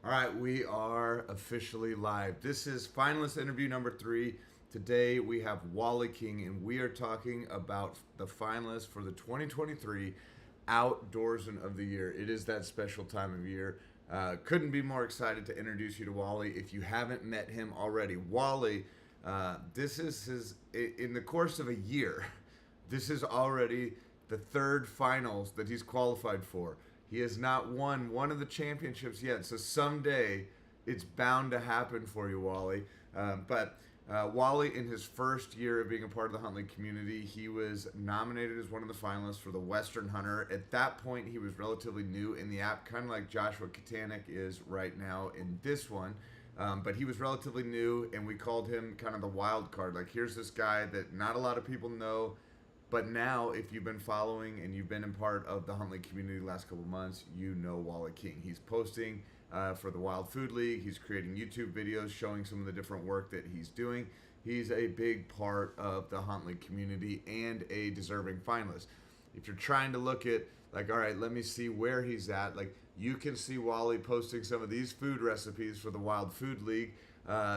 All right, we are officially live. This is finalist interview number 3. Today we have Wally King, and we are talking about the finalists for the 2023 Outdoorsman of the Year. It is that special time of year. Couldn't be more excited to introduce you to Wally if you haven't met him already. Wally, this is in the course of a year, this is already the third finals that he's qualified for. He has not won one of the championships yet, so someday it's bound to happen for you, Wally. But Wally, in his first year of being a part of the HuntLeague community, he was nominated as one of the finalists for the Western Hunter. At that point, he was relatively new in the app, kind of like Joshua Katanik is right now in this one. But he was relatively new, and we called him kind of the wild card. Like, here's this guy that not a lot of people know. But now, if you've been following and you've been in part of the HuntLeague community the last couple of months, you know Wally King. He's posting for the Wild Food League. He's creating YouTube videos showing some of the different work that he's doing. He's a big part of the HuntLeague community and a deserving finalist. If you're trying to look at, like, all right, let me see where he's at, like, you can see Wally posting some of these food recipes for the Wild Food League.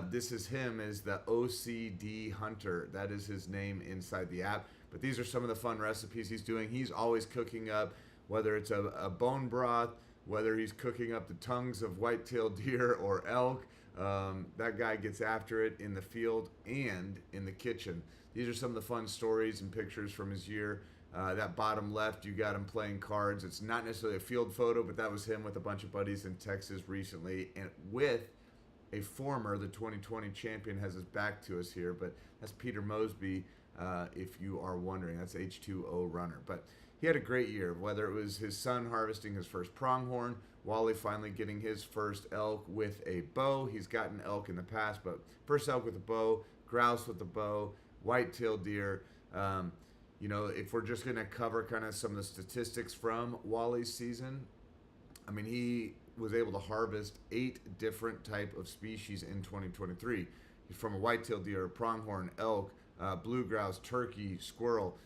This is him as the OCD Hunter. That is his name inside the app. But these are some of the fun recipes he's doing. He's always cooking up, whether it's a bone broth, whether he's cooking up the tongues of white-tailed deer or elk. That guy gets after it in the field and in the kitchen. These are some of the fun stories and pictures from his year. That bottom left, you got him playing cards. It's not necessarily a field photo, but that was him with a bunch of buddies in Texas recently, and with the 2020 champion has his back to us here, but that's Peter Mosby. If you are wondering, that's H2O runner. But he had a great year, whether it was his son harvesting his first pronghorn, Wally finally getting his first elk with a bow. He's gotten elk in the past, but first elk with a bow, grouse with a bow, white-tailed deer. If we're just going to cover kind of some of the statistics from Wally's season, I mean, he was able to harvest 8 different type of species in 2023. He's from a white-tailed deer, pronghorn, elk, blue grouse, turkey, squirrel.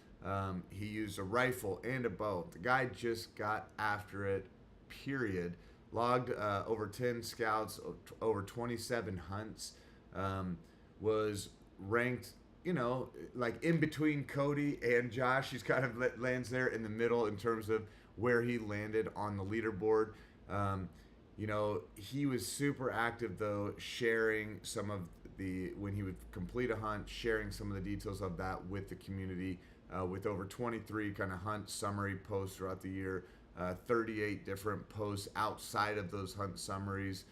He used a rifle and a bow. The guy just got after it, period. Logged over 10 scouts, over 27 hunts. Was ranked, like in between Cody and Josh. He's kind of lands there in the middle in terms of where he landed on the leaderboard. He was super active, though, sharing some of when he would complete a hunt, sharing some of the details of that with the community, with over 23 kind of hunt summary posts throughout the year, 38 different posts outside of those hunt summaries.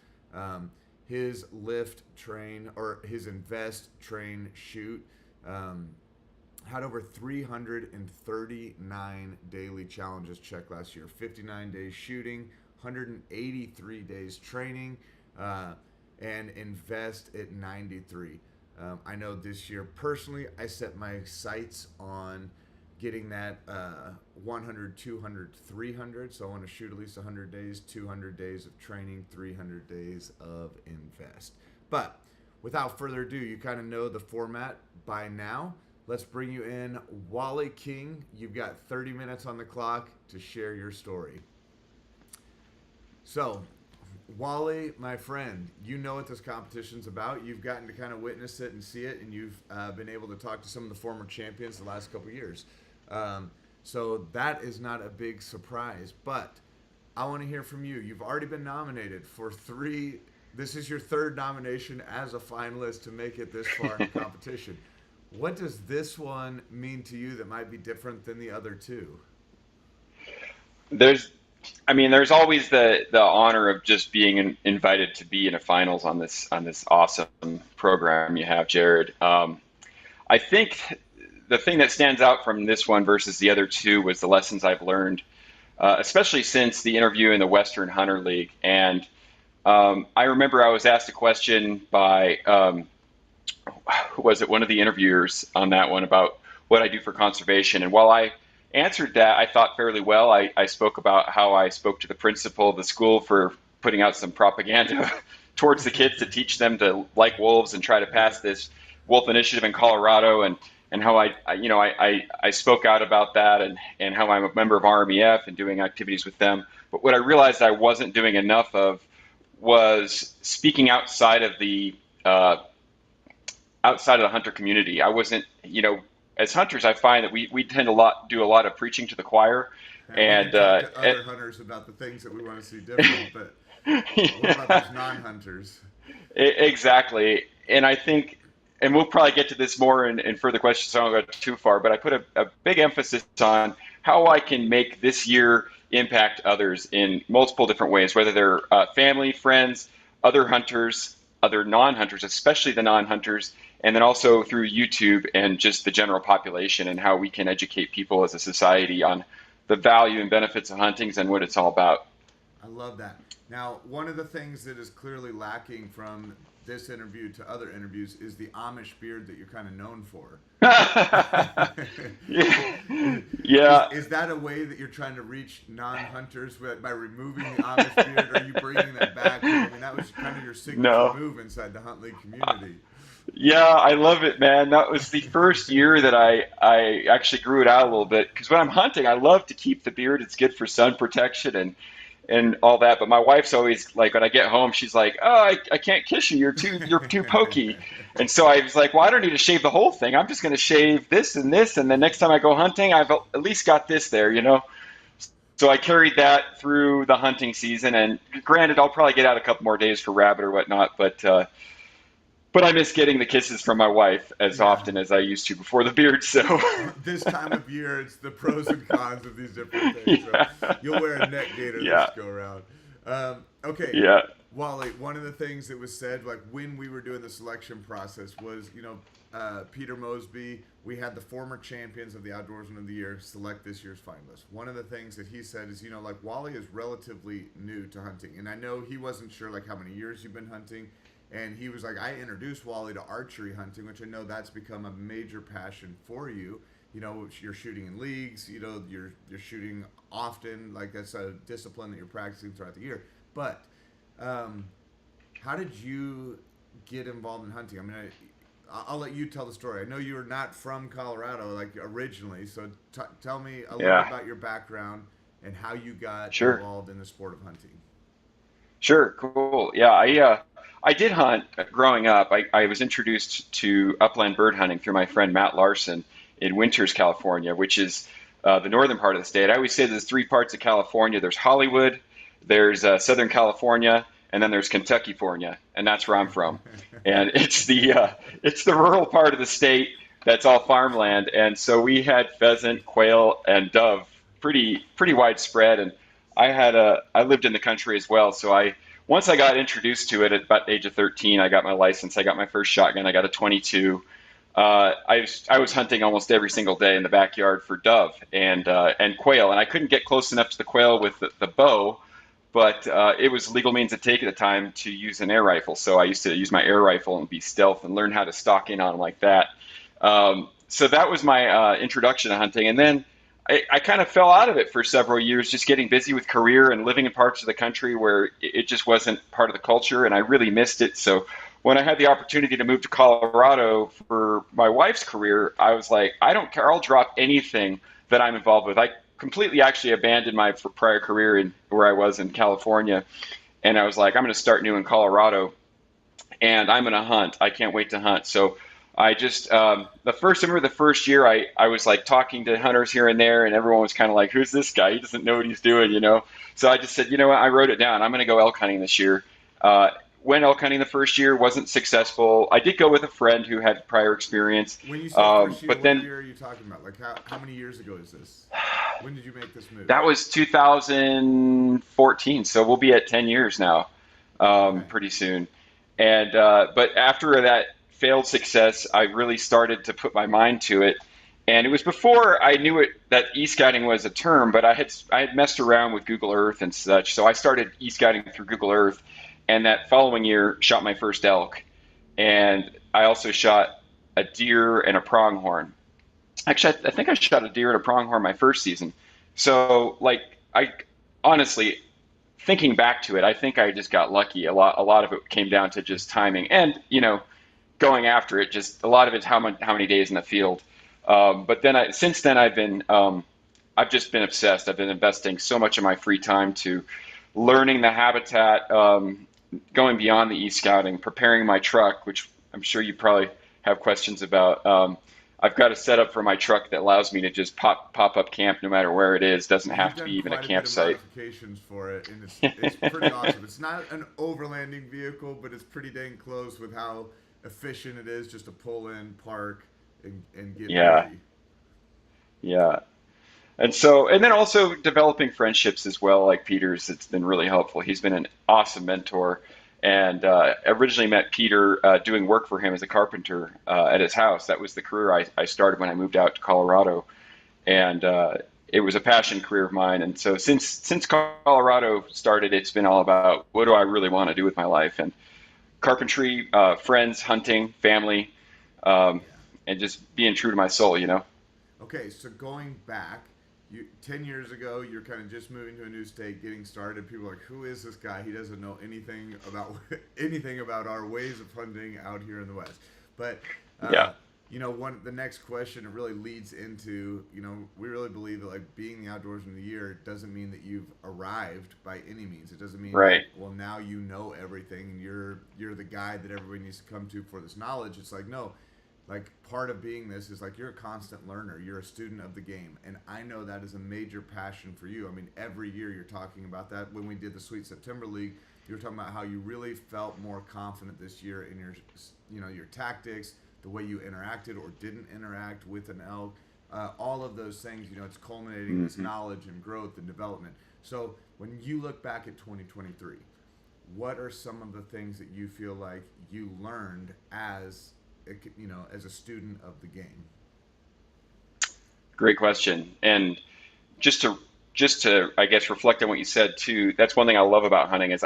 His lift, train, or his invest, train, shoot, had over 339 daily challenges checked last year, 59 days shooting, 183 days training, and invest at 93. I know this year, personally, I set my sights on getting that 100, 200, 300. So I want to shoot at least 100 days, 200 days of training, 300 days of invest. But without further ado, you kind of know the format by now. Let's bring you in Wally King. You've got 30 minutes on the clock to share your story. So, Wally, my friend, you know what this competition's about. You've gotten to kind of witness it and see it, and you've been able to talk to some of the former champions the last couple of years. So that is not a big surprise, but I want to hear from you. You've already been nominated for 3. This is your 3rd nomination as a finalist to make it this far in the competition. What does this one mean to you that might be different than the other 2? There's always the honor of just being invited to be in a finals on this awesome program you have, Jared. I think the thing that stands out from this one versus the other 2 was the lessons I've learned, especially since the interview in the Western Hunter League. And I remember I was asked a question by who was it? One of the interviewers on that one about what I do for conservation. And while I answered that, I thought fairly well. I spoke about how I spoke to the principal of the school for putting out some propaganda towards the kids to teach them to like wolves and try to pass this wolf initiative in Colorado, and how I spoke out about that, and how I'm a member of RMEF and doing activities with them. But what I realized I wasn't doing enough of was speaking outside of the hunter community. I wasn't, as hunters, I find that we tend to do a lot of preaching to the choir, And we and can talk to other hunters about the things that we want to see different, but what about those non-hunters? exactly. And I think, and we'll probably get to this more in further questions, so I don't go too far, but I put a big emphasis on how I can make this year impact others in multiple different ways, whether they're family, friends, other hunters, other non-hunters, especially the non-hunters, and then also through YouTube and just the general population, and how we can educate people as a society on the value and benefits of hunting and what it's all about. I love that. Now, one of the things that is clearly lacking from this interview to other interviews is the Amish beard that you're kind of known for. Yeah. Is that a way that you're trying to reach non-hunters by removing the Amish beard? Or are you bringing that back? I mean, that was kind of your signature move inside the HuntLeague community. Yeah, I love it, man. That was the first year that I actually grew it out a little bit, because when I'm hunting, I love to keep the beard. It's good for sun protection and all that. But my wife's always like, when I get home, she's like, "Oh, I can't kiss you. You're too pokey." And so I was like, "Well, I don't need to shave the whole thing. I'm just going to shave this, and then next time I go hunting, I've at least got this there." So I carried that through the hunting season. And granted, I'll probably get out a couple more days for rabbit or whatnot, but I miss getting the kisses from my wife as often as I used to before the beard. So this time of year, it's the pros and cons of these different things. Yeah. So you'll wear a neck gaiter this go around. Okay. Yeah. Wally, one of the things that was said, like when we were doing the selection process, was Peter Mosby. We had the former champions of the Outdoorsman of the Year select this year's finalists. One of the things that he said is, like Wally is relatively new to hunting, and I know he wasn't sure like how many years you've been hunting. And he was like, I introduced Wally to archery hunting, which I know that's become a major passion for you. You're shooting in leagues, you're shooting often. Like that's a discipline that you're practicing throughout the year. But how did you get involved in hunting? I mean, I'll let you tell the story. I know you were not from Colorado, like originally. So tell me a little bit about your background and how you got involved in the sport of hunting. Sure, cool. Yeah, I did hunt growing up. I was introduced to upland bird hunting through my friend Matt Larson in Winters, California, which is the northern part of the state. I always say there's three parts of California. There's Hollywood, there's Southern California, and then there's Kentucky-fornia, and that's where I'm from. And it's the rural part of the state that's all farmland. And so we had pheasant, quail, and dove pretty widespread. And I lived in the country as well, so once I got introduced to it at about the age of 13, I got my license. I got my first shotgun. I got a 22. I was hunting almost every single day in the backyard for dove and quail, and I couldn't get close enough to the quail with the bow, but it was legal means to take at the time to use an air rifle. So I used to use my air rifle and be stealth and learn how to stalk in on them like that. So that was my introduction to hunting, and then I kind of fell out of it for several years, just getting busy with career and living in parts of the country where it just wasn't part of the culture, and I really missed it. So when I had the opportunity to move to Colorado for my wife's career, I was like, I don't care. I'll drop anything that I'm involved with. I completely actually abandoned my prior career where I was in California, and I was like, I'm going to start new in Colorado, and I'm going to hunt. I can't wait to hunt. So I just, the first year I was like talking to hunters here and there, and everyone was kind of like, who's this guy? He doesn't know what he's doing, So I just said, you know what? I wrote it down. I'm going to go elk hunting this year. Went elk hunting the first year, wasn't successful. I did go with a friend who had prior experience. When you say first year, what year are you talking about? Like how many years ago is this? When did you make this move? That was 2014, so we'll be at 10 years now, pretty soon. And but after that failed success, I really started to put my mind to it. And it was before I knew that e-scouting was a term, but I had messed around with Google Earth and such. So I started e-scouting through Google Earth, and that following year shot my first elk. And I also shot a deer and a pronghorn. Actually, I think I shot a deer and a pronghorn my first season. So I honestly, thinking back to it, I think I just got lucky. A lot of it came down to just timing and, going after it. Just a lot of it's how many days in the field. But then since then I've just been obsessed. I've been investing so much of my free time to learning the habitat, going beyond the e-scouting, preparing my truck, which I'm sure you probably have questions about. I've got a setup for my truck that allows me to just pop up camp no matter where it is. Doesn't You've have to be done even a quite a bit of campsite. modifications for it, and it's pretty awesome. It's not an overlanding vehicle, but it's pretty dang close with how efficient it is just to pull in, park, and get Yeah, busy. yeah. And then also developing friendships as well, like Peter's, it's been really helpful. He's been an awesome mentor. And originally met Peter doing work for him as a carpenter at his house. That was the career I started when I moved out to Colorado. And it was a passion career of mine. And so since Colorado started, it's been all about what do I really want to do with my life? And carpentry, friends, hunting, family, um, Yeah. and just being true to my soul, you know? Okay, so going back, 10 years ago, you're kind of just moving to a new state, getting started. People are like, "Who is this guy? He doesn't know anything about anything about our ways of hunting out here in the West." But uh, Yeah, the next question it really leads into, we really believe that like being the outdoorsman of the year doesn't mean that you've arrived by any means. It doesn't mean that right. well now you know everything and you're the guy that everybody needs to come to for this knowledge. It's like no, like part of being this is like you're a constant learner, you're a student of the game, and I know that is a major passion for you. I mean, every year you're talking about that. When we did the Sweet September League, you were talking about how you really felt more confident this year in your tactics, the way you interacted or didn't interact with an elk, all of those things. It's culminating in this Hmm. knowledge and growth and development. So when you look back at 2023, what are some of the things that you feel like you learned as a student of the game? Great question. And just to just to I guess reflect on what you said too, that's one thing I love about hunting is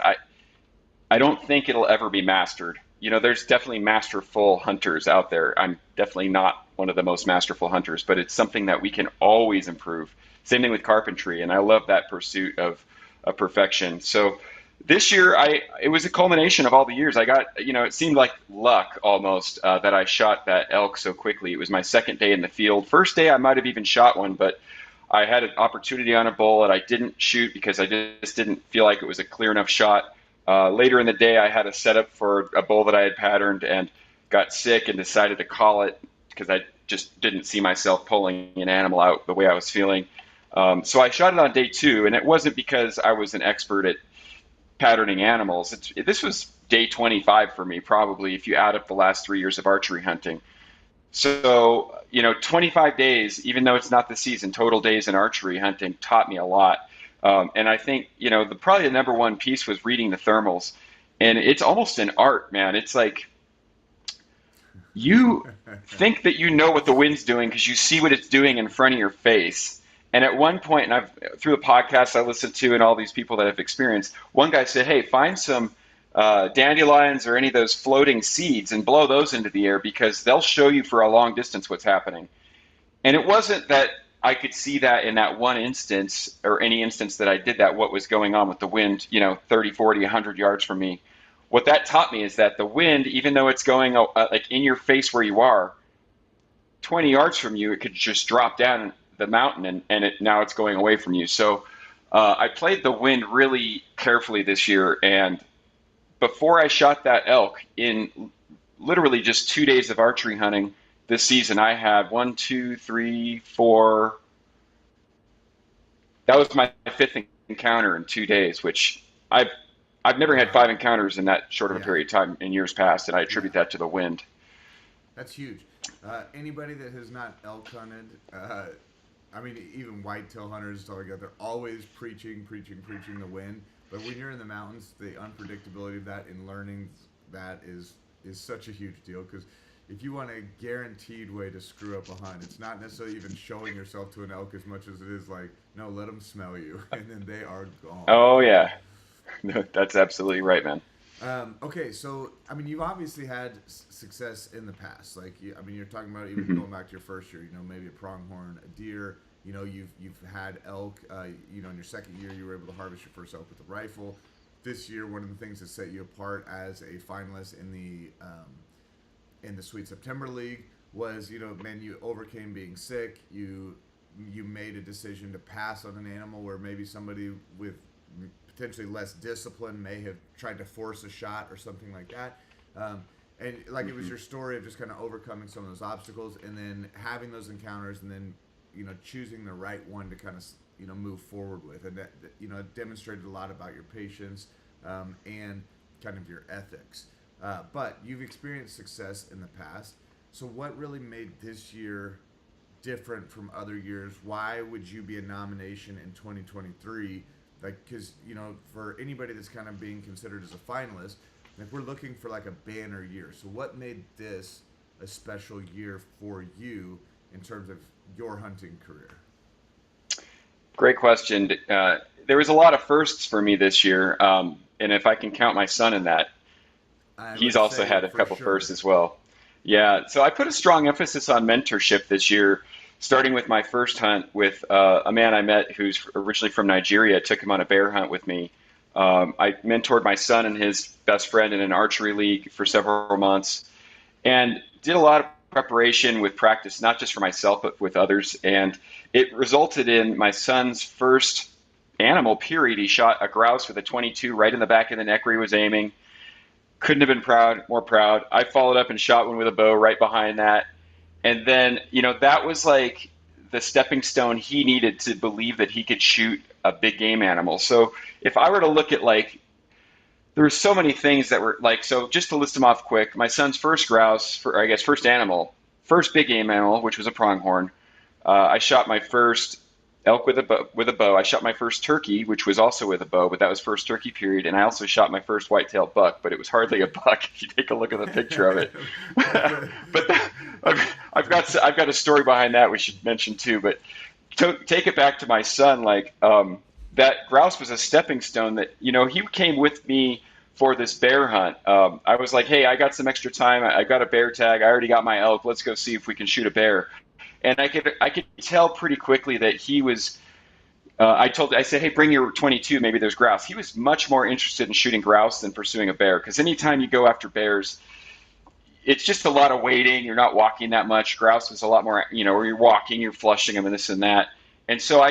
I don't think it'll ever be mastered. There's definitely masterful hunters out there. I'm definitely not one of the most masterful hunters, but it's something that we can always improve. Same thing with carpentry, and I love that pursuit of perfection. So this year, it was a culmination of all the years. I got, it seemed like luck almost that I shot that elk so quickly. It was my second day in the field. First day, I might have even shot one, but I had an opportunity on a bull that I didn't shoot because I just didn't feel like it was a clear enough shot. Later in the day, I had a setup for a bull that I had patterned and got sick and decided to call it because I just didn't see myself pulling an animal out the way I was feeling. So I shot it on day two, and it wasn't because I was an expert at patterning animals. This was day 25 for me, probably, if you add up the last 3 years of archery hunting. So, 25 days, even though it's not the season, total days in archery hunting taught me a lot. And I think, probably the number one piece was reading the thermals. And it's almost an art, man. It's like you think that you know what the wind's doing because you see what it's doing in front of your face. And at one point, and through the podcasts I listened to and all these people that have experienced, one guy said, "Hey, find some dandelions or any of those floating seeds and blow those into the air because they'll show you for a long distance what's happening." And it wasn't that I could see that in that one instance or any instance that I did that, what was going on with the wind, 30, 40, 100 yards from me. What that taught me is that the wind, even though it's going like in your face where you are, 20 yards from you, it could just drop down the mountain and now it's going away from you. So I played the wind really carefully this year. And before I shot that elk, in literally just 2 days of archery hunting this season, I had one, two, three, four. That was my fifth encounter in 2 days, which I've never had five Wow. encounters in that short of a Yeah. period of time in years past, and I Yeah. attribute that to the wind. That's huge. Anybody that has not elk hunted, I mean, even whitetail hunters and stuff like that, they're always preaching, preaching, preaching the wind. But when you're in the mountains, the unpredictability of that and learning that is such a huge deal. Because if you want a guaranteed way to screw up a hunt, it's not necessarily even showing yourself to an elk as much as it is like, no, let them smell you, and then they are gone. Oh yeah, that's absolutely right, man. Okay, so I mean, you've obviously had success in the past. Like, I mean, you're talking about even Hmm. going back to your first year. Maybe a pronghorn, a deer. You've had elk. In your second year, you were able to harvest your first elk with a rifle. This year, one of the things that set you apart as a finalist in the Sweet September League was, man, you overcame being sick. You made a decision to pass on an animal where maybe somebody with potentially less disciplined may have tried to force a shot or something like that. And like it was your story of just kind of overcoming some of those obstacles and then having those encounters and then, choosing the right one to kind of, move forward with. And that, it demonstrated a lot about your patience and kind of your ethics. But you've experienced success in the past. So what really made this year different from other years? Why would you be a nomination in 2023? Like, because, for anybody that's kind of being considered as a finalist, like we're looking for like a banner year. So what made this a special year for you in terms of your hunting career? Great question. There was a lot of firsts for me this year, and if I can count my son in that, he's also had a couple firsts as well. Yeah, so I put a strong emphasis on mentorship this year, starting with my first hunt with a man I met who's originally from Nigeria. Took him on a bear hunt with me. I mentored my son and his best friend in an archery league for several months, and did a lot of preparation with practice, not just for myself, but with others. And it resulted in my son's first animal, period. He shot a grouse with a 22 right in the back of the neck where he was aiming. Couldn't have been more proud. I followed up and shot one with a bow right behind that. And then, that was like the stepping stone he needed to believe that he could shoot a big game animal. So if I were to look at there were so many things that were so just to list them off quick, my son's first grouse, first animal, first big game animal, which was a pronghorn. I shot my first elk with a bow. I shot my first turkey, which was also with a bow, but that was first turkey period. And I also shot my first white-tailed buck, but it was hardly a buck if you take a look at the picture of it. But I've got a story behind that we should mention too. But to take it back to my son, that grouse was a stepping stone that, he came with me for this bear hunt. I was like, hey, I got some extra time. I got a bear tag. I already got my elk. Let's go see if we can shoot a bear. And I could tell pretty quickly that he was, I said, hey, bring your 22, maybe there's grouse. He was much more interested in shooting grouse than pursuing a bear. Because anytime you go after bears, it's just a lot of waiting. You're not walking that much. Grouse is a lot more, where you're walking, you're flushing them and this and that. And so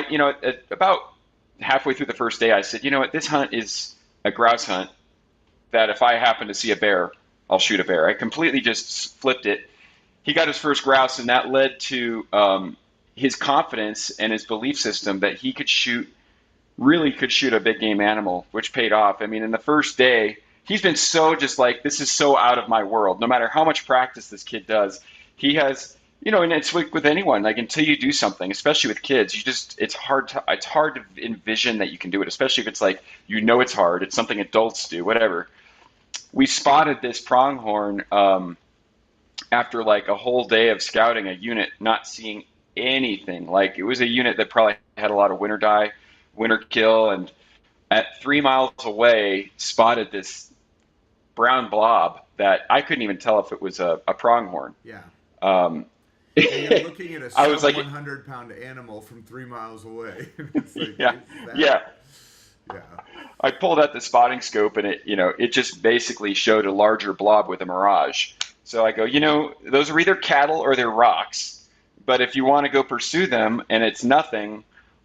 about halfway through the first day, I said, this hunt is a grouse hunt that if I happen to see a bear, I'll shoot a bear. I completely just flipped it. He got his first grouse, and that led to his confidence and his belief system that he really could shoot a big game animal, which paid off. I mean, in the first day, he's been so just this is so out of my world. No matter how much practice this kid does, he has, and it's with anyone, until you do something, especially with kids, it's hard to envision that you can do it, especially if it's it's hard. It's something adults do, whatever. We spotted this pronghorn after a whole day of scouting a unit, not seeing anything. It was a unit that probably had a lot of winter kill, and at 3 miles away spotted this brown blob that I couldn't even tell if it was a pronghorn. Yeah. You're looking at a I was 100-pound animal from 3 miles away. It's yeah. I pulled out the spotting scope, and it just basically showed a larger blob with a mirage. So I go, those are either cattle or they're rocks. But if you want to go pursue them and it's nothing,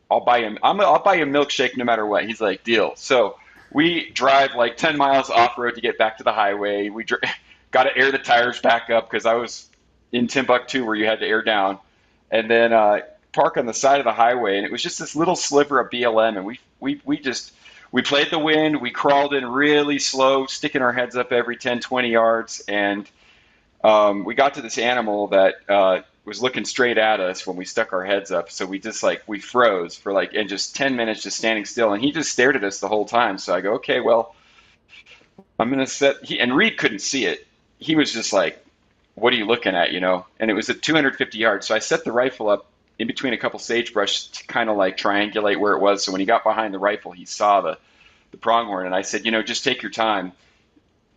I'll buy you a milkshake no matter what. He's like, deal. So we drive 10 miles off road to get back to the highway. We got to air the tires back up because I was in Timbuktu where you had to air down, and then park on the side of the highway. And it was just this little sliver of BLM, and we played the wind. We crawled in really slow, sticking our heads up every 10, 20 yards, and we got to this animal that was looking straight at us when we stuck our heads up. So we just we froze for and just 10 minutes just standing still, and he just stared at us the whole time. So I go, okay, well, I'm gonna and Reed couldn't see it. He was just what are you looking at, And it was at 250 yards. So I set the rifle up in between a couple sagebrush to kind of triangulate where it was. So when he got behind the rifle, he saw the pronghorn, and I said, just take your time.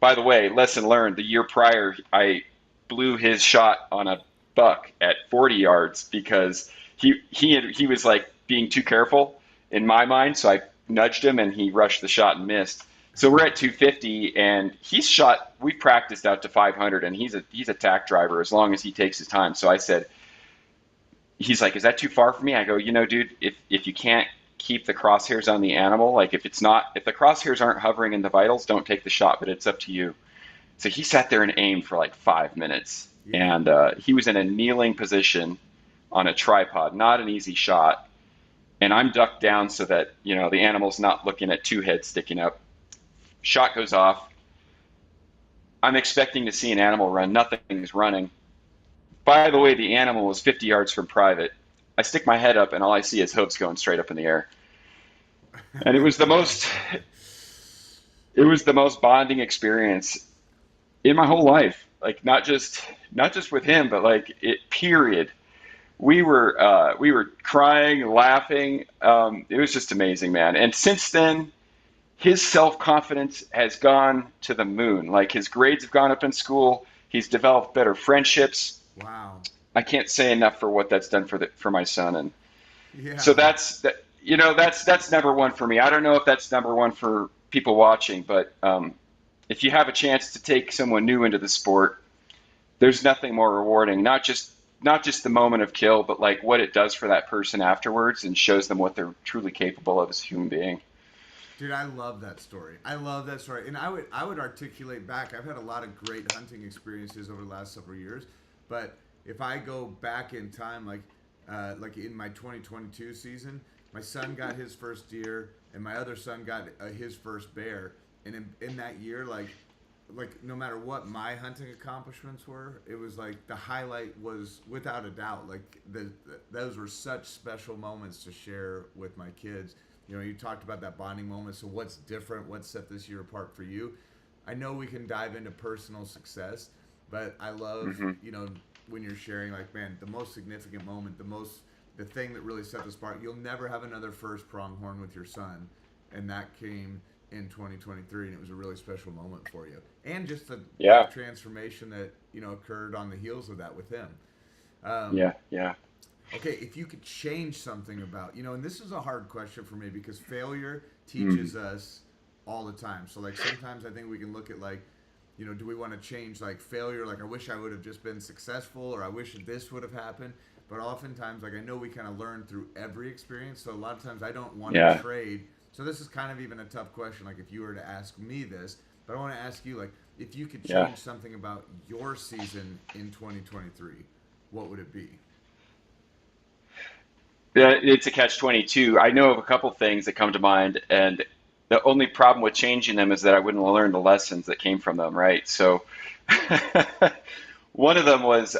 By the way, lesson learned, the year prior, I blew his shot on a buck at 40 yards because he was being too careful in my mind. So I nudged him, and he rushed the shot and missed. So we're at 250, and we practiced out to 500, and he's a tack driver as long as he takes his time. So I said, he's like, is that too far for me? I go, dude, if you can't keep the crosshairs on the animal. Like if the crosshairs aren't hovering in the vitals, don't take the shot, but it's up to you. So he sat there and aimed for like 5 minutes, Yeah. and he was in a kneeling position on a tripod, not an easy shot. And I'm ducked down so that, the animal's not looking at two heads sticking up. Shot goes off. I'm expecting to see an animal run. Nothing's running. By the way, the animal was 50 yards from private. I stick my head up, and all I see is hooves going straight up in the air. And it was the most bonding experience in my whole life. Like not just with him, but like it. Period. We were crying, laughing. It was just amazing, man. And since then, his self-confidence has gone to the moon. Like his grades have gone up in school. He's developed better friendships. Wow. I can't say enough for what that's done for my son. And Yeah. so that's number one for me. I don't know if that's number one for people watching, but if you have a chance to take someone new into the sport, there's nothing more rewarding. Not just the moment of kill, but like what it does for that person afterwards and shows them what they're truly capable of as a human being. Dude, I love that story. And I would articulate back. I've had a lot of great hunting experiences over the last several years, but if I go back in time, like in my 2022 season, my son got his first deer, and my other son got his first bear. And in that year, like no matter what my hunting accomplishments were, it was like the highlight was without a doubt. Like those were such special moments to share with my kids. You talked about that bonding moment. So what's different? What set this year apart for you? I know we can dive into personal success, but I love, when you're sharing, like, man, the most significant moment, the thing that really set this apart. You'll never have another first pronghorn with your son, and that came in 2023, and it was a really special moment for you. And just the transformation that occurred on the heels of that with him. Yeah. Okay, if you could change something about, and this is a hard question for me because failure teaches us all the time. So, like, sometimes I think we can look at, like, do we want to change, like, failure? Like, I wish I would have just been successful, or I wish this would have happened. But oftentimes, like, I know we kind of learn through every experience. So a lot of times I don't want to trade. So this is kind of even a tough question, like, if you were to ask me this. But I want to ask you, like, if you could change something about your season in 2023, what would it be? It's a catch-22. I know of a couple things that come to mind, and the only problem with changing them is that I wouldn't learn the lessons that came from them, right? So one of them was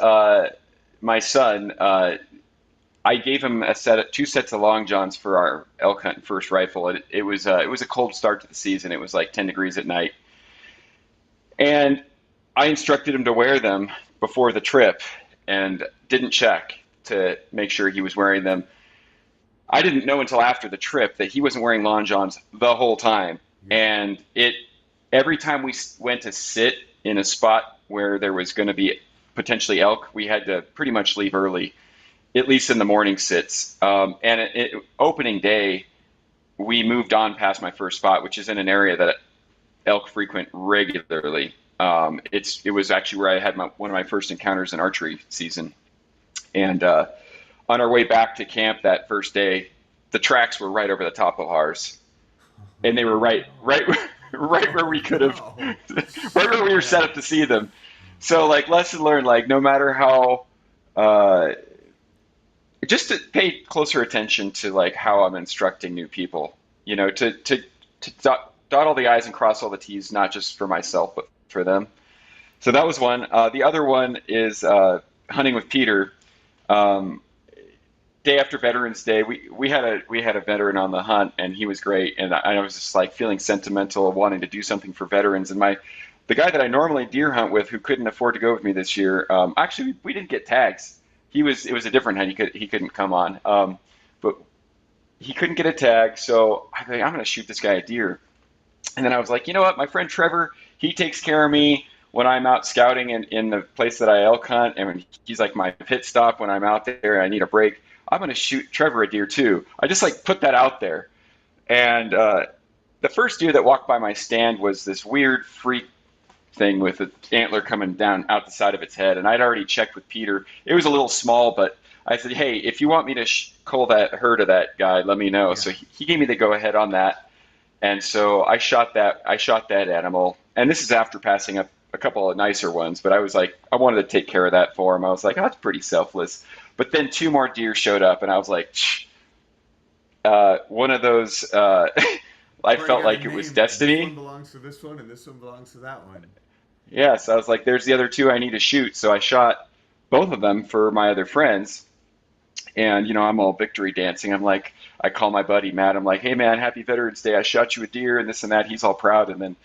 my son. I gave him two sets of long johns for our elk hunt first rifle. It was a cold start to the season. It was like 10 degrees at night, and I instructed him to wear them before the trip, and didn't check to make sure he was wearing them. I didn't know until after the trip that he wasn't wearing long johns the whole time. And every time we went to sit in a spot where there was going to be potentially elk, we had to pretty much leave early, at least in the morning sits. Opening day, we moved on past my first spot, which is in an area that elk frequent regularly. It was actually where I had one of my first encounters in archery season. And on our way back to camp that first day, the tracks were right over the top of ours, and they were right where we could have, right where we were set up to see them. So, like, lesson learned, like, no matter how, just to pay closer attention to, like, how I'm instructing new people, to dot all the I's and cross all the T's, not just for myself, but for them. So that was one. The other one is hunting with Peter. Day after Veterans Day, we had a veteran on the hunt, and he was great. And I was just like feeling sentimental, wanting to do something for veterans. And the guy that I normally deer hunt with, who couldn't afford to go with me this year, actually we didn't get tags. It was a different hunt. He couldn't come on, but he couldn't get a tag. So I think I'm going to shoot this guy a deer. And then I was like, you know what, my friend Trevor, he takes care of me when I'm out scouting in the place that I elk hunt, and when he's like my pit stop when I'm out there and I need a break. I'm going to shoot Trevor a deer too. I just like put that out there. And the first deer that walked by my stand was this weird freak thing with an antler coming down out the side of its head. And I'd already checked with Peter. It was a little small, but I said, hey, if you want me to cull that herd of that guy, let me know. Yeah. So he gave me the go ahead on that. And so I shot that animal. And this is after passing up a couple of nicer ones, but I was like, I wanted to take care of that for him. I was like, oh, that's pretty selfless. But then two more deer showed up, and I was like, one of those, I You've already felt got a like it was name. This one destiny. belongs to this one, and this one belongs to that one. Yeah, so I was like, there's the other two I need to shoot. So I shot both of them for my other friends. And, I'm all victory dancing. I'm like, I call my buddy Matt. I'm like, hey, man, happy Veterans Day. I shot you a deer and this and that. He's all proud. And then,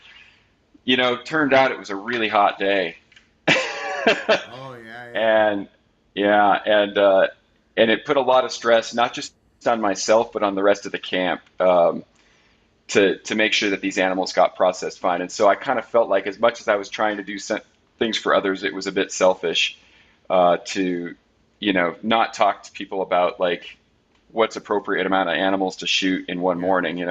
turned out it was a really hot day. Oh yeah, yeah. And yeah, and it put a lot of stress, not just on myself, but on the rest of the camp, to make sure that these animals got processed fine. And so I kind of felt like, as much as I was trying to do things for others, it was a bit selfish to, not talk to people about like what's appropriate amount of animals to shoot in one Yeah. morning.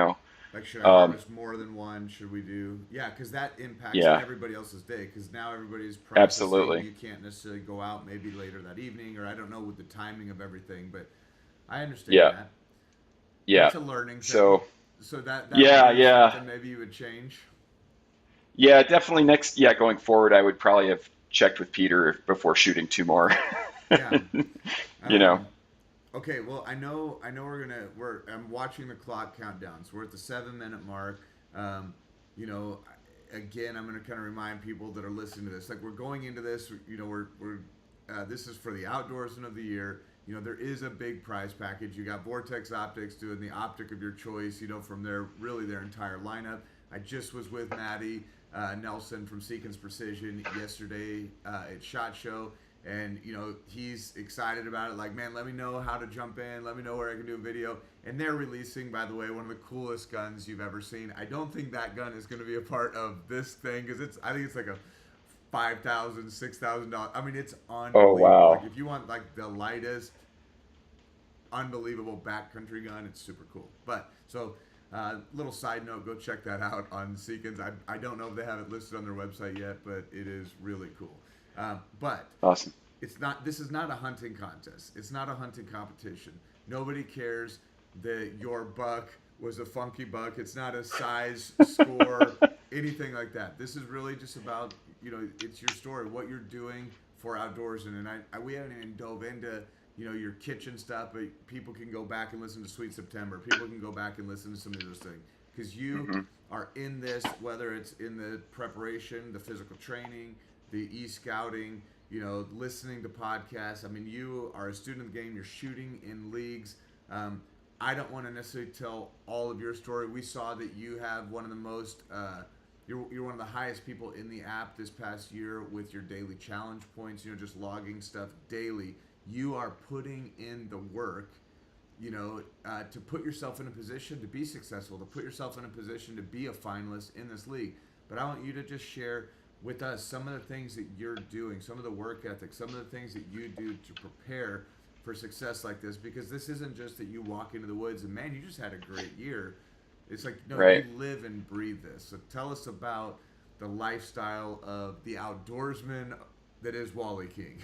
Like, should I Um, harvest more than one? Should we do? Yeah, because that impacts yeah, everybody else's day. Because now everybody's processing. absolutely. You can't necessarily go out maybe later that evening, or I don't know with the timing of everything, but I understand Yeah, that. yeah. It's a learning thing. So So that would yeah, be yeah, something maybe you would change. yeah, definitely yeah, going forward, I would probably have checked with Peter before shooting two more. Yeah. you know, Um, okay. Well, I know I'm watching the clock countdown. So we're at the 7 minute mark. Um, you know, again, I'm going to kind of remind people that are listening to this, like we're going into this. This is for the Outdoorsman of the year. There is a big prize package. You got Vortex Optics doing the optic of your choice. From their entire lineup. I just was with Maddie Nelson from Seekins Precision yesterday at SHOT Show, and he's excited about it. Like, man, let me know how to jump in. Let me know where I can do a video. And they're releasing, by the way, one of the coolest guns you've ever seen. I don't think that gun is going to be a part of this thing because I think it's like a $5,000, $6,000. I mean, it's oh unbelievable. Like, wow, if you want like the lightest, unbelievable backcountry gun, it's super cool. But so, little side note, go check that out on Seekins. I don't know if they have it listed on their website yet, but it is really cool. But awesome. it's not. This is not a hunting contest. It's not a hunting competition. Nobody cares that your buck was a funky buck. It's not a size score, anything like that. This is really just about it's your story, what you're doing for outdoors, and we haven't even dove into your kitchen stuff, but people can go back and listen to Sweet September. People can go back and listen to some of those things because you Hmm. are in this, whether it's in the preparation, the physical training, the e-scouting, listening to podcasts. I mean, you are a student of the game. You're shooting in leagues. I don't want to necessarily tell all of your story. We saw that you have one of the most, you're one of the highest people in the app this past year with your daily challenge points, just logging stuff daily. You are putting in the work, to put yourself in a position to be successful, to put yourself in a position to be a finalist in this league. But I want you to just share with us some of the things that you're doing, some of the work ethic, some of the things that you do to prepare for success like this, because this isn't just that you walk into the woods and, man, you just had a great year. It's like, no, you Right. live and breathe this. So tell us about the lifestyle of the outdoorsman that is Wally King.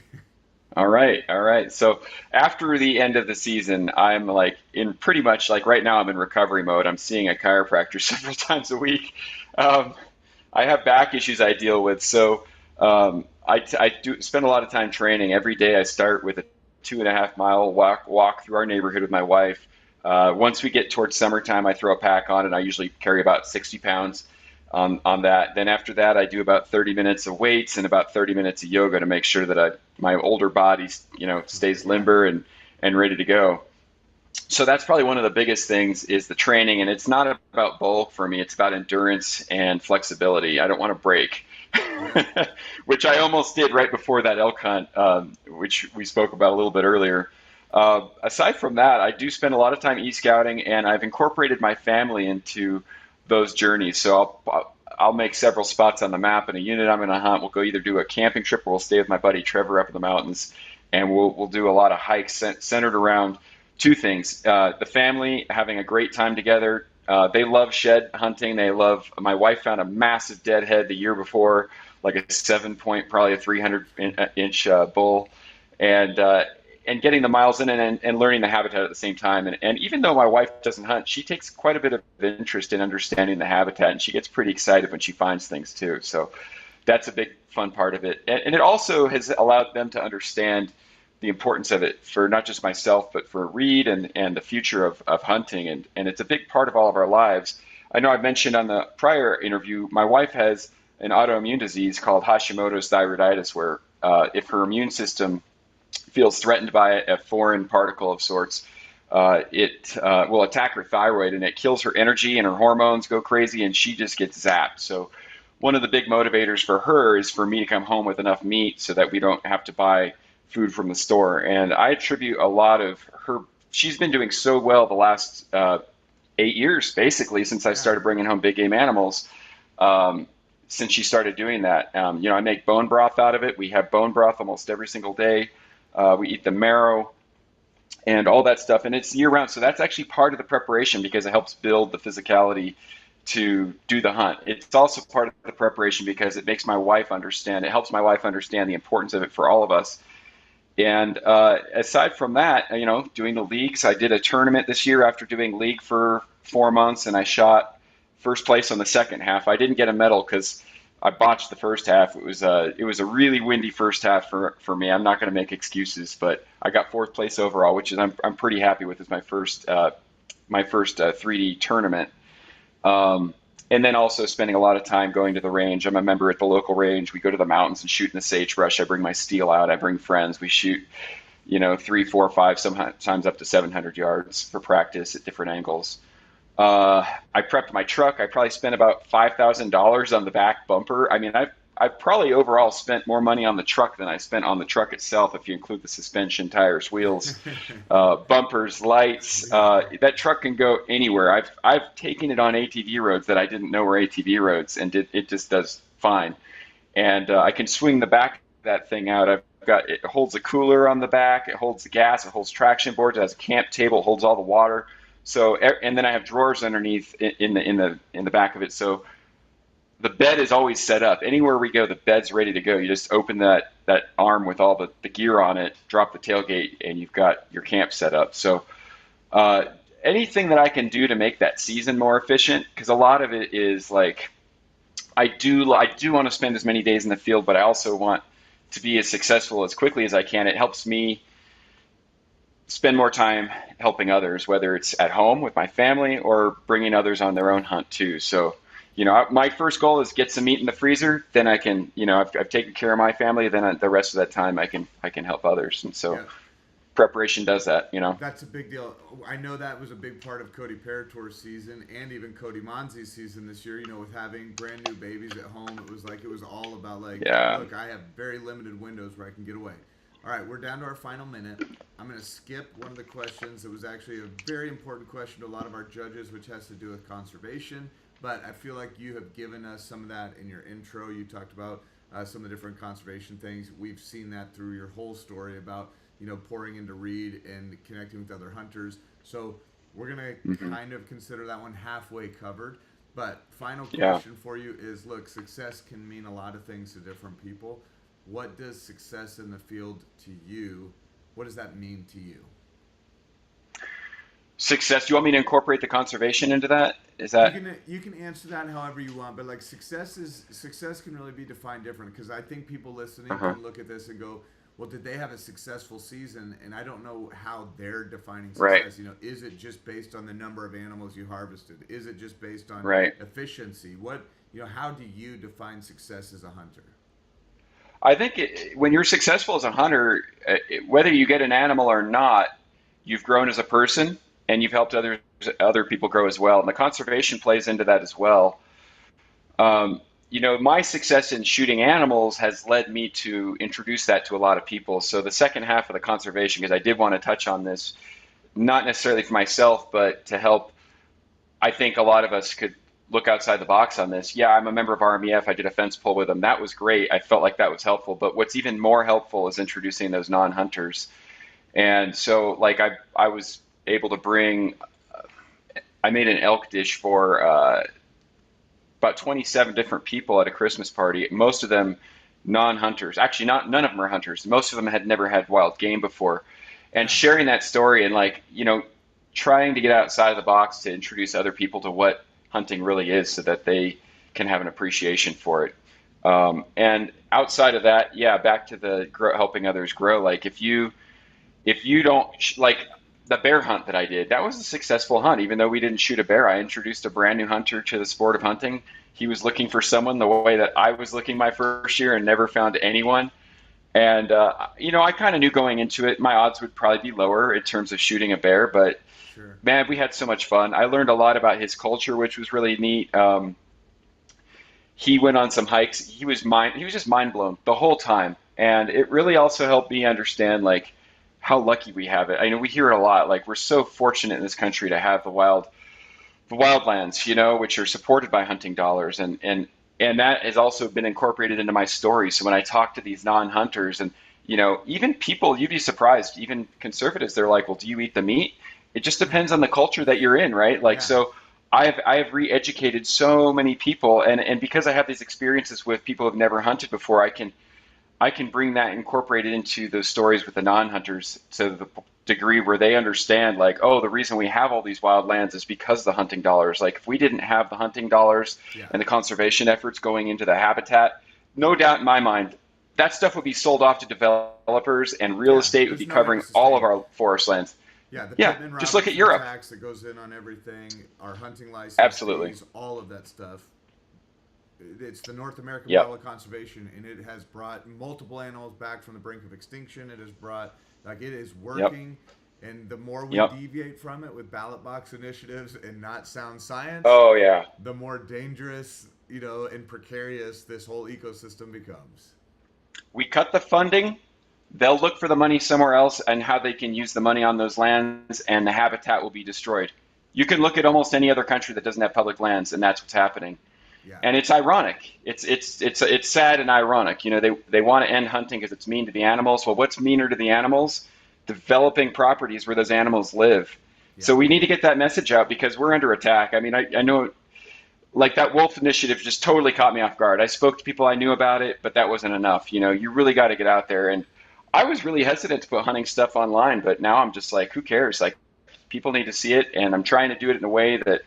All right, all right. So after the end of the season, I'm like in pretty much like right now I'm in recovery mode. I'm seeing a chiropractor several times a week. Um, I have back issues I deal with, so I do spend a lot of time training. Every day I start with a 2.5 mile walk through our neighborhood with my wife. Once we get towards summertime, I throw a pack on, and I usually carry about 60 pounds on that. Then after that, I do about 30 minutes of weights and about 30 minutes of yoga to make sure that my older body, stays Yeah. limber and ready to go. So that's probably one of the biggest things is the training, and it's not about bulk for me. It's about endurance and flexibility. I don't want to break, Yeah. which I almost did right before that elk hunt, which we spoke about a little bit earlier. Aside from that, I do spend a lot of time e-scouting, and I've incorporated my family into those journeys. So I'll make several spots on the map, and a unit I'm going to hunt. We'll go either do a camping trip, or we'll stay with my buddy Trevor up in the mountains, and we'll do a lot of hikes centered around two things: the family having a great time together. They love shed hunting. They love. My wife found a massive deadhead the year before, like a 7 point, probably a 300 inch bull, and and getting the miles in and learning the habitat at the same time. And even though my wife doesn't hunt, she takes quite a bit of interest in understanding the habitat, and she gets pretty excited when she finds things too. So that's a big fun part of it. And it also has allowed them to understand the importance of it for not just myself, but for Reed and the future of hunting. And it's a big part of all of our lives. I know I mentioned on the prior interview, my wife has an autoimmune disease called Hashimoto's thyroiditis, where if her immune system feels threatened by a foreign particle of sorts, it will attack her thyroid, and it kills her energy, and her hormones go crazy, and she just gets zapped. So one of the big motivators for her is for me to come home with enough meat so that we don't have to buy food from the store. And I attribute a lot of her, she's been doing so well the last 8 years, basically, since I started bringing home big game animals. Since she started doing that, I make bone broth out of it. We have bone broth almost every single day. We eat the marrow and all that stuff, and it's year round. So that's actually part of the preparation because it helps build the physicality to do the hunt. It's also part of the preparation because it makes my wife understand. It helps my wife understand the importance of it for all of us. And aside from that, doing the leagues, I did a tournament this year after doing league for 4 months, and I shot first place on the second half. I didn't get a medal because I botched the first half. It was a really windy first half for me. I'm not going to make excuses, but I got fourth place overall, which is I'm pretty happy with. It's my first 3D tournament. And then also spending a lot of time going to the range. I'm a member at the local range. We go to the mountains and shoot in the sagebrush. I bring my steel out. I bring friends. We shoot, 3, 4, 5, sometimes up to 700 yards for practice at different angles. I prepped my truck. I probably spent about $5,000 on the back bumper. I mean, I've probably overall spent more money on the truck than I spent on the truck itself, if you include the suspension, tires, wheels, bumpers, lights. That truck can go anywhere. I've taken it on ATV roads that I didn't know were ATV roads, and it just does fine. And I can swing the back of that thing out. It holds a cooler on the back. It holds the gas. It holds traction boards. It has a camp table. It holds all the water. So, and then I have drawers underneath in the back of it. So the bed is always set up. Anywhere we go, the bed's ready to go. You just open that arm with all the gear on it, drop the tailgate, and you've got your camp set up. So anything that I can do to make that season more efficient, because a lot of it is like I do want to spend as many days in the field, but I also want to be as successful as quickly as I can. It helps me spend more time helping others, whether it's at home with my family or bringing others on their own hunt too. So, my first goal is get some meat in the freezer. Then I can, I've taken care of my family. Then the rest of that time I can help others. And so preparation does that, That's a big deal. I know that was a big part of Cody Parator's season and even Cody Monzi's season this year, with having brand new babies at home. It was all about look, I have very limited windows where I can get away. All right, we're down to our final minute. I'm going to skip one of the questions. It was actually a very important question to a lot of our judges, which has to do with conservation. But I feel like you have given us some of that in your intro. You talked about some of the different conservation things. We've seen that through your whole story about, pouring into Reed and connecting with other hunters. So we're going to kind of consider that one halfway covered. But final question for you is, look, success can mean a lot of things to different people. What does success in the field to you? What does that mean to you? Success. Do you want me to incorporate the conservation into that? Is that you can answer that however you want, but like success can really be defined different, because I think people listening can look at this and go, well, did they have a successful season? And I don't know how they're defining success. Right. Is it just based on the number of animals you harvested? Is it just based on efficiency? How do you define success as a hunter? I think when you're successful as a hunter, whether you get an animal or not, you've grown as a person and you've helped other people grow as well. And the conservation plays into that as well. My success in shooting animals has led me to introduce that to a lot of people. So the second half of the conservation, because I did want to touch on this, not necessarily for myself, but to help, I think a lot of us could look outside the box on this. Yeah, I'm a member of RMEF. I did a fence pull with them. That was great. I felt like that was helpful. But what's even more helpful is introducing those non-hunters. And so, like, I was able to bring, I made an elk dish for about 27 different people at a Christmas party. Most of them non-hunters. Actually, none of them are hunters. Most of them had never had wild game before. and Yeah. sharing that story and like, trying to get outside of the box to introduce other people to what hunting really is so that they can have an appreciation for it. And outside of that, yeah, back to the helping others grow. Like if you don't like the bear hunt that I did, that was a successful hunt. Even though we didn't shoot a bear, I introduced a brand new hunter to the sport of hunting. He was looking for someone the way that I was looking my first year and never found anyone. And I kind of knew going into it, my odds would probably be lower in terms of shooting a bear. But Sure. man, we had so much fun. I learned a lot about his culture, which was really neat. He went on some hikes. He was just mind blown the whole time, and it really also helped me understand like how lucky we have it. I know we hear it a lot. Like we're so fortunate in this country to have the wildlands, which are supported by hunting dollars, and that has also been incorporated into my story. So when I talk to these non-hunters, and even people, you'd be surprised, even conservatives, they're like, "Well, do you eat the meat?" It just depends on the culture that you're in, right? Like Yeah. so. I have re-educated so many people, and because I have these experiences with people who've never hunted before, I can bring that incorporated into those stories with the non-hunters to the degree where they understand, like, oh, the reason we have all these wild lands is because of the hunting dollars. Like, if we didn't have the hunting dollars Yeah. and the conservation efforts going into the habitat, no doubt in my mind, that stuff would be sold off to developers, and real Yeah. estate would There's be no way to covering all of sustain it. our forest lands. Yeah, the Yeah, Pittman just look at Robertson Europe. tax that goes in on everything, our hunting license Absolutely. fees, all of that stuff. It's the North American Yep. Wildlife Conservation, and it has brought multiple animals back from the brink of extinction. It has brought, like, it is Yep. working, and the more we Yep. deviate from it with ballot box initiatives and not sound science, Oh yeah. the more dangerous, and precarious this whole ecosystem becomes. We cut the funding, they'll look for the money somewhere else and how they can use the money on those lands, and the habitat will be destroyed. You can look at almost any other country that doesn't have public lands, and that's what's happening. Yeah, And it's ironic. It's sad and ironic. They want to end hunting because it's mean to the animals. Well, what's meaner to the animals? Developing properties where those animals live. yeah, So we need to get that message out because we're under attack. I mean, I know like that wolf initiative just totally caught me off guard. I spoke to people I knew about it, but that wasn't enough. You really got to get out there. And I was really hesitant to put hunting stuff online, but now I'm just like, who cares? Like, people need to see it, and I'm trying to do it in a way that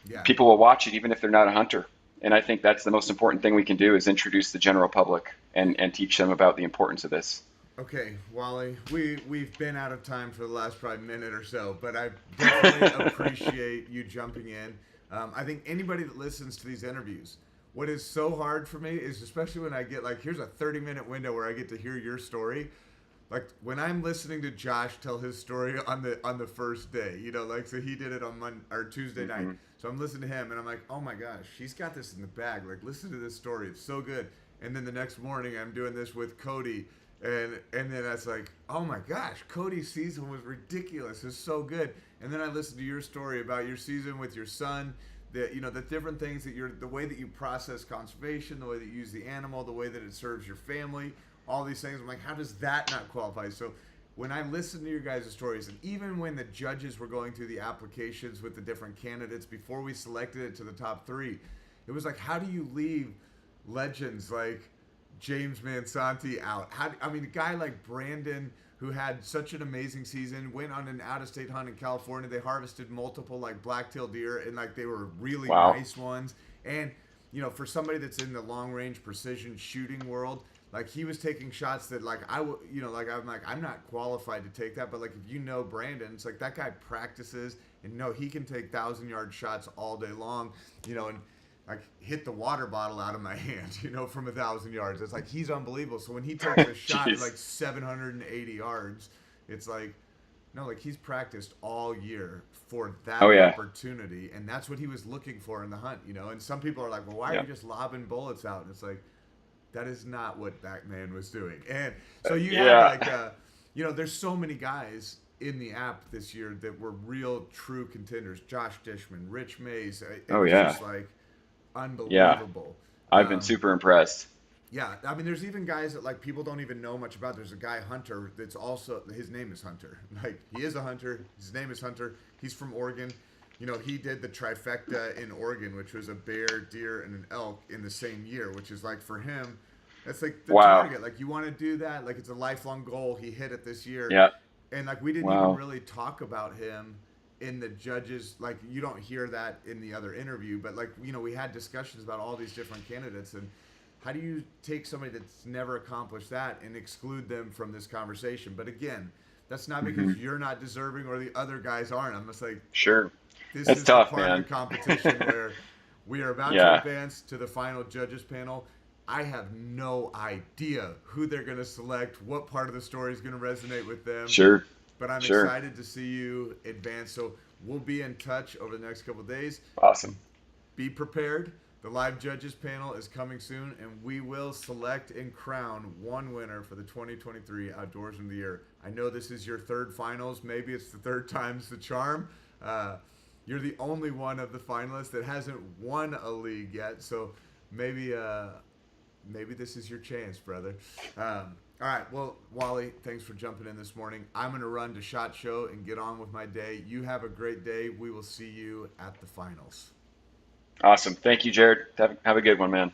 yeah. people will watch it, even if they're not a hunter. And I think that's the most important thing we can do is introduce the general public and teach them about the importance of this. Okay, Wally, we've been out of time for the last probably minute or so, but I definitely appreciate you jumping in. I think anybody that listens to these interviews, what is so hard for me is especially when I get like, here's a 30-minute window where I get to hear your story. Like when I'm listening to Josh tell his story on the first day, like so he did it on Monday or Tuesday night. Mm-hmm. So I'm listening to him and I'm like, oh my gosh, she's got this in the bag. Like listen to this story, it's so good. And then the next morning I'm doing this with Cody, and then that's like, oh my gosh, Cody's season was ridiculous. It's so good. And then I listened to your story about your season with your son. The different things the way that you process conservation, the way that you use the animal, the way that it serves your family, all these things. I'm like, how does that not qualify? So when I listened to your guys' stories, and even when the judges were going through the applications with the different candidates before we selected it to the top 3, it was like, how do you leave legends like James Mansanti out? A guy like Brandon, who had such an amazing season, went on an out-of-state hunt in California. They harvested multiple like black-tailed deer, and like they were really Wow. nice ones. And for somebody that's in the long-range precision shooting world, like he was taking shots that like I'm like I'm not qualified to take that, but like if Brandon, it's like that guy practices and he can take 1,000-yard shots all day long, and like hit the water bottle out of my hand, from 1,000 yards. It's like he's unbelievable. So when he takes a shot at like 780 yards, it's like no, like he's practiced all year for that Oh yeah. opportunity, and that's what he was looking for in the hunt, And some people are like, well, why are you just lobbing bullets out? And it's like, that is not what that man was doing. And so you have like, there's so many guys in the app this year that were real, true contenders. Josh Dishman, Rich Mays. It was just like unbelievable. I've been super impressed. Yeah, there's even guys that like people don't even know much about. There's a guy Hunter that's also his name is Hunter. Like he is a hunter. His name is Hunter. He's from Oregon. He did the trifecta in Oregon, which was a bear, deer, and an elk in the same year, which is like for him, that's like the Wow. target. Like you want to do that. Like it's a lifelong goal. He hit it this year. Yeah. And like we didn't even Wow. really talk about him in the judges. Like you don't hear that in the other interview, but like we had discussions about all these different candidates, and how do you take somebody that's never accomplished that and exclude them from this conversation? But again, that's not Hmm. because you're not deserving or the other guys aren't. I'm just like, Sure. this That's is the tough, part of the man. competition where we are about to Yeah. advance to the final judges panel. I have no idea who they're going to select, what part of the story is going to resonate with them, Sure. but I'm Sure. excited to see you advance. So we'll be in touch over the next couple of days. Awesome. Be prepared. The live judges panel is coming soon, and we will select and crown one winner for the 2023 Outdoorsman of the Year. I know this is your third finals. Maybe it's the third time's the charm. You're the only one of the finalists that hasn't won a league yet, so maybe maybe this is your chance, brother. All right, well, Wally, thanks for jumping in this morning. I'm going to run to SHOT Show and get on with my day. You have a great day. We will see you at the finals. Awesome. Thank you, Jared. Have a good one, man.